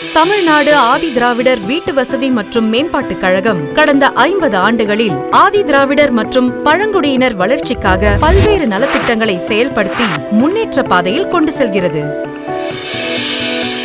தமிழ்நாடு ஆதி திராவிடர் வீட்டு வசதி மற்றும் மேம்பாட்டுக் கழகம் கடந்த 50 ஆண்டுகளில் ஆதி திராவிடர் மற்றும் பழங்குடியினர் வளர்ச்சிக்காக பல்வேறு நலத்திட்டங்களை செயல்படுத்தி முன்னேற்ற பாதையில் கொண்டு செல்கிறது.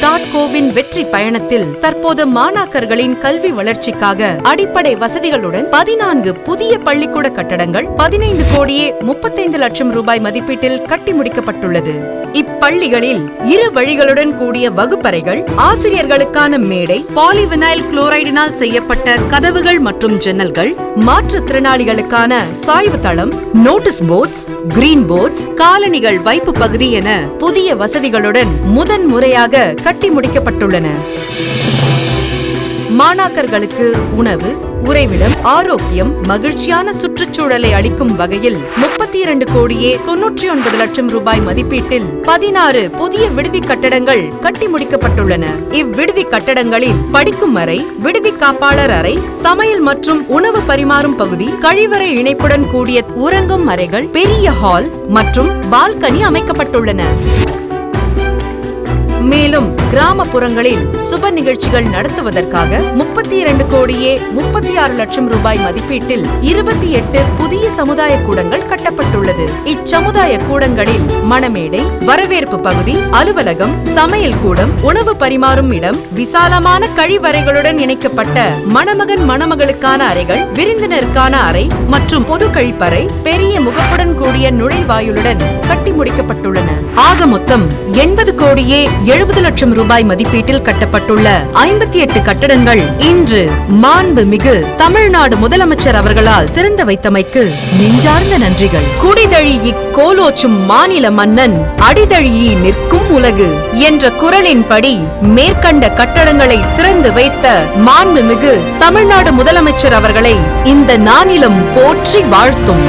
டாட்கோவின் வெற்றி பயணத்தில் தற்போது மாணாக்கர்களின் கல்வி வளர்ச்சிக்காக அடிப்படை வசதிகளுடன் 14 புதிய பள்ளிக்கூட கட்டடங்கள் 15 கோடியே 35 லட்சம் ரூபாய் மதிப்பீட்டில் கட்டி முடிக்கப்பட்டுள்ளது. இப்பள்ளிகளில் 2 வழிகளுடன் கூடிய வகுப்பறைகள், ஆசிரியர்களுக்கான மேடை, பாலிவினைல் குளோரைடினால் செய்யப்பட்ட கதவுகள் மற்றும் ஜன்னல்கள், மாற்றுத்திறனாளிகளுக்கான சாய்வு தளம், நோட்டீஸ் போர்ட்ஸ், கிரீன் போர்ட்ஸ், காலணிகள் வைப்பு பகுதி என புதிய வசதிகளுடன் முதன் முறையாக கட்டி முடிக்கப்பட்டுள்ளன. மாணாக்கர்களுக்கு உணவு, உறைவிடம், ஆரோக்கியம், மகிழ்ச்சியான சுற்றுச்சூழலை அளிக்கும் வகையில் 32 கோடியே 99 லட்சம் ரூபாய் மதிப்பீட்டில் 16 புதிய விடுதி கட்டடங்கள் கட்டி முடிக்கப்பட்டுள்ளன. இவ்விடுதி கட்டடங்களில் படிக்கும் அறை, விடுதி காப்பாளர் அறை, சமையல் மற்றும் உணவு பரிமாறும் பகுதி, கழிவறை இணைப்புடன் கூடிய உறங்கும் அறைகள், பெரிய ஹால் மற்றும் பால்கனி அமைக்கப்பட்டுள்ளன. மேலும் கிராமப்புறங்களில் சுப நிகழ்ச்சிகள் நடத்துவதற்காக 32 கோடியே 36 லட்சம் ரூபாய் மதிப்பீட்டில் 28 புதிய சமுதாய கூடங்கள் கட்டப்பட்டுள்ளது. இச்சமுதாய கூடங்களில் மணமேடை, வரவேற்பு பகுதி, அலுவலகம், சமையல் கூடம், உணவு பரிமாறும் இடம், விசாலமான கழிவறைகளுடன் இணைக்கப்பட்ட மணமகன் மணமகளுக்கான அறைகள், விருந்தினருக்கான அறை மற்றும் பொது கழிப்பறை, பெரிய முகப்புடன் கூடிய நுழைவாயிலுடன் கட்டி முடிக்கப்பட்டுள்ளன. ஆக மொத்தம் 80 கோடியே 70 லட்சம் ரூபாய் மதிப்பீட்டில் கட்டப்பட்டுள்ள 58 கட்டடங்கள் இன்று மாண்புமிகு தமிழ்நாடு முதலமைச்சர் அவர்களால் திறந்து வைத்தமைக்கு நெஞ்சார்ந்த நன்றிகள். குடிதழி இக்கோலோச்சும் மாநில மன்னன் அடிதழியி நிற்கும் உலகு என்ற குரலின்படி மேற்கண்ட கட்டடங்களை திறந்து வைத்த மாண்புமிகு தமிழ்நாடு முதலமைச்சர் அவர்களை இந்த நானிலம் போற்றி வாழ்த்தும்.